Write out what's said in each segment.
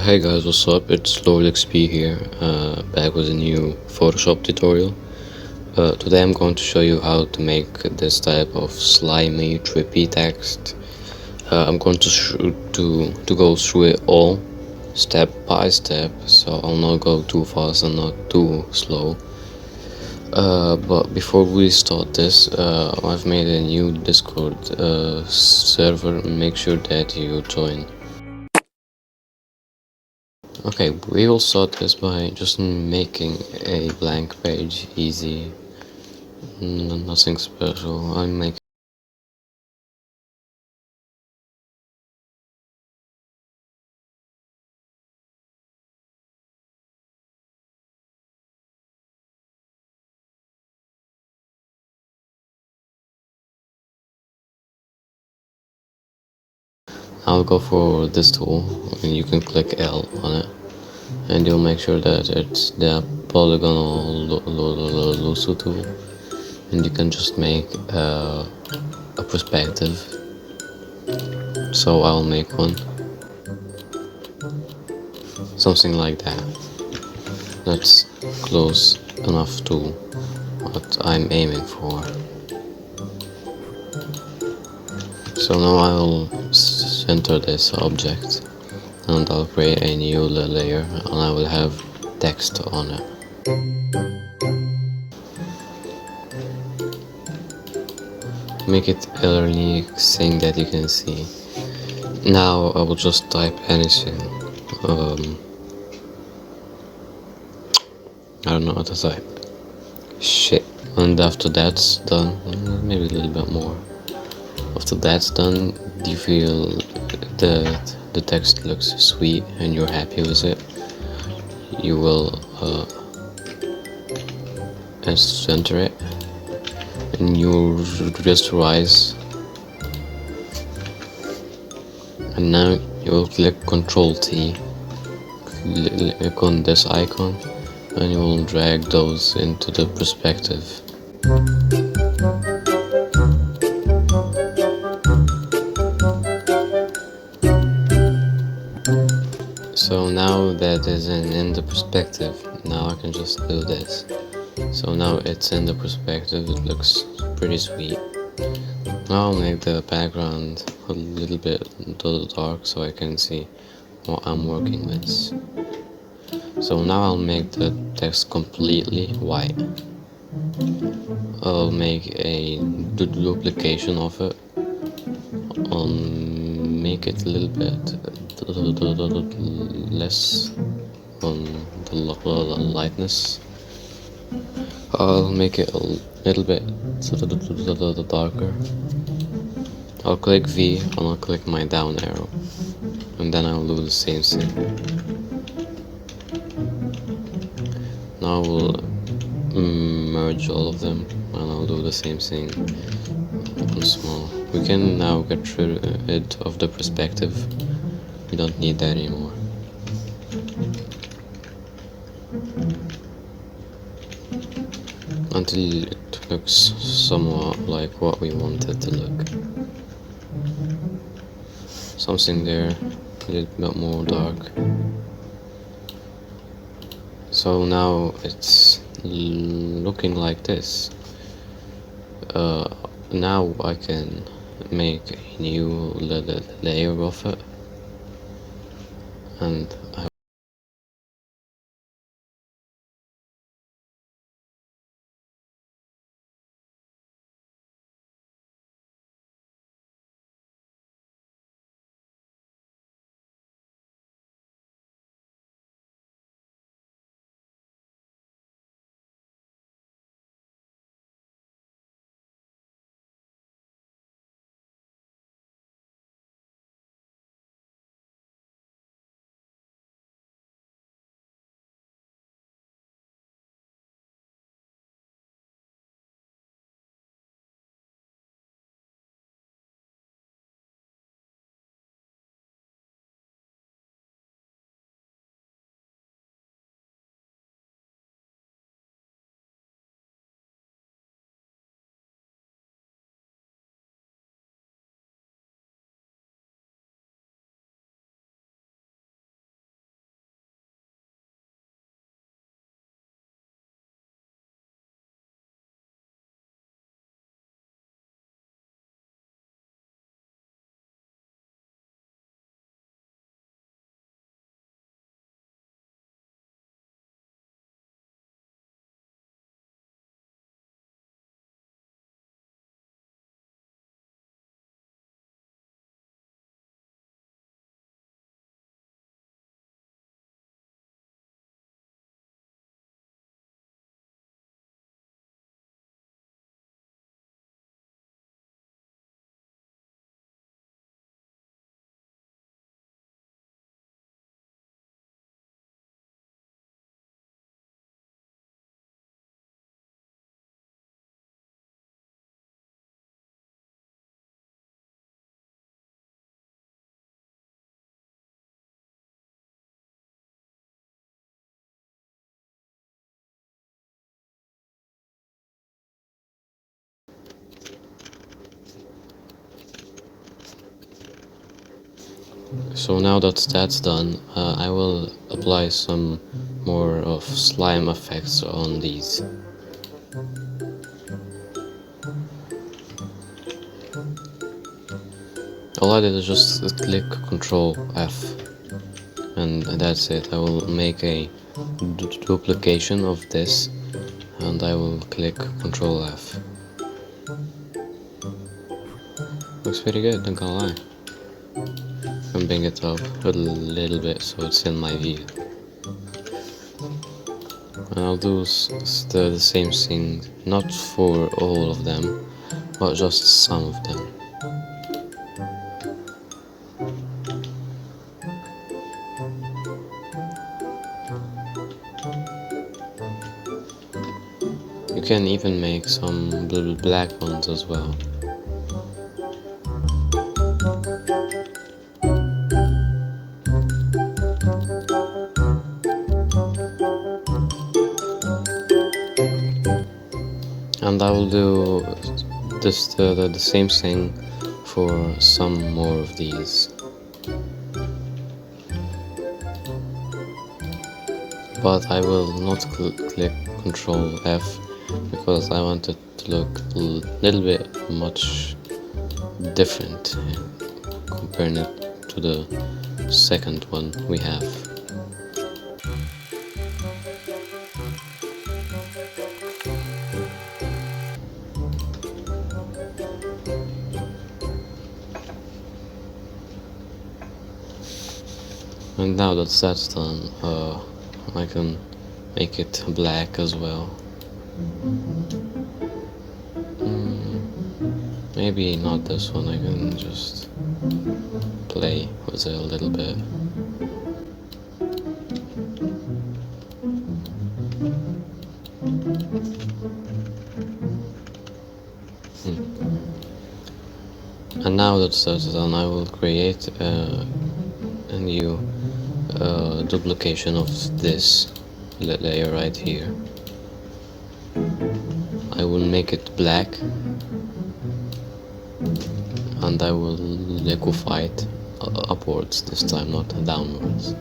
Hey guys, what's up? It's Lord XP here, back with a new Photoshop tutorial. Today I'm going to show you how to make this type of slimy, trippy text. I'm going to go through it all, step by step, so I'll not go too fast and not too slow. But before we start this, I've made a new Discord server. Make sure that you join. Okay, we will start this by just making a blank page, easy, nothing special. I'll go for this tool, and you can click L on it, and you'll make sure that it's the polygonal Lusu tool, and you can just make a perspective. So I'll make one, something like that. That's close enough to what I'm aiming for. So now I'll center this object and I'll create a new layer and I will have text on it. Make it a unique thing that you can see. Now I will just type anything. I don't know what to type. Shit. And after that's done, maybe a little bit more. After that's done, you feel that the text looks sweet and you're happy with it. You will center it and you rasterize, and now you will click Ctrl T, click on this icon, and you will drag those into the perspective. So now that is in the perspective, now I can just do this. So now it's in the perspective, it looks pretty sweet. Now I'll make the background a little bit dark so I can see what I'm working with. So now I'll make the text completely white. I'll make a duplication of it. I'll make it a little bit less on the lightness. I'll make it a little bit darker. I'll click V and I'll click my down arrow, and then I'll do the same thing. Now we'll merge all of them and I'll do the same thing on small. We can now get rid of the perspective. We don't need that anymore. Until it looks somewhat like what we want it to look. Something there, a little bit more dark. So now it's looking like this. Now I can make a new layer of it, and I So now that that's done, I will apply some more of slime effects on these. All I did is just click Ctrl F, and that's it. I will make a duplication of this, and I will click Ctrl F. Looks pretty good, not gonna lie. I'm bring it up a little bit so it's in my view. And I'll do the same thing, not for all of them, but just some of them. You can even make some little black ones as well. And I will do the same thing for some more of these. But I will not click Ctrl F because I want it to look a little bit much different comparing it to the second one we have. And now that that's done, I can make it black as well. Maybe not this one, I can just play with it a little bit. And now that that's done, I will create a new duplication of this layer right here. I will make it black, and I will liquefy it upwards this time, not downwards.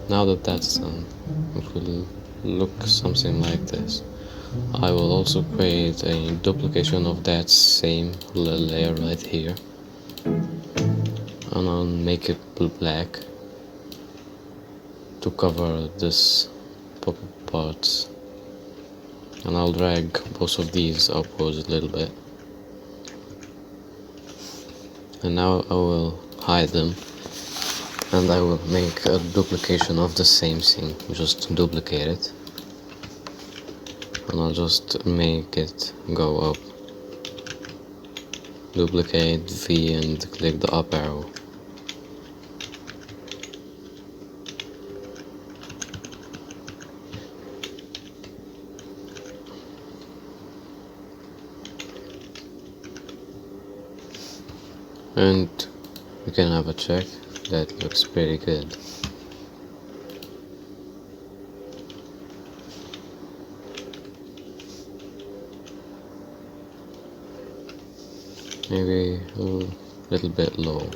Now that that's done, it will look something like this. I will also create a duplication of that same layer right here, and I'll make it black to cover this parts, and I'll drag both of these upwards a little bit, and now I will hide them, and I will make a duplication of the same thing, just duplicate it, and I'll just make it go up, duplicate V and click the up arrow. And you can have a check, that looks pretty good. Maybe a little bit low.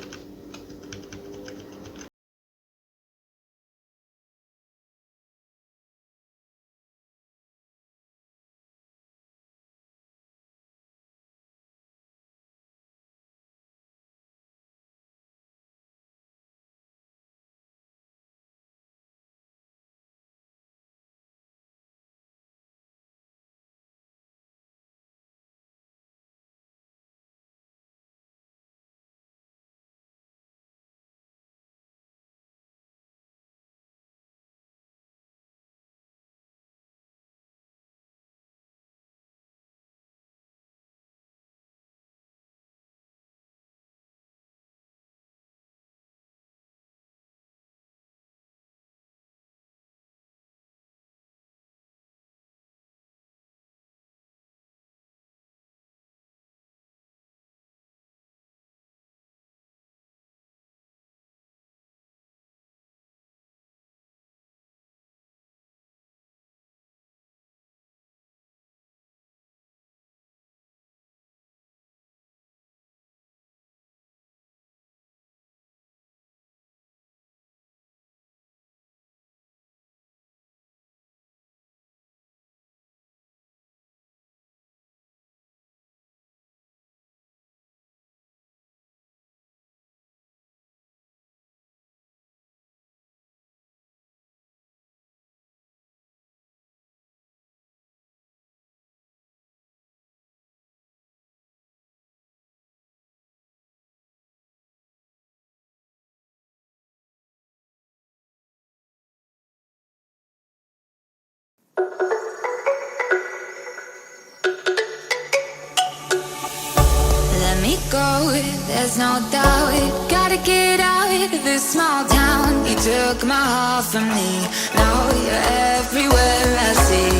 go, there's no doubt. Gotta get out of this small town. You took my heart from me, now you're everywhere I see.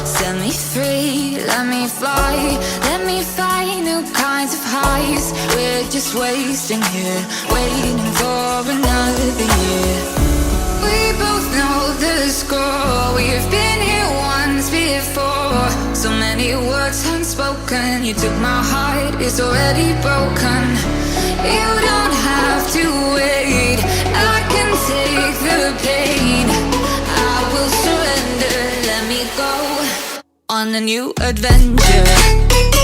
Set me free, let me fly, let me find new kinds of highs. We're just wasting here, waiting for another year. We both know the score, we've been here once before. So many words unspoken, you took my heart, it's already broken. You don't have to wait, I can take the pain. I will surrender, let me go on a new adventure.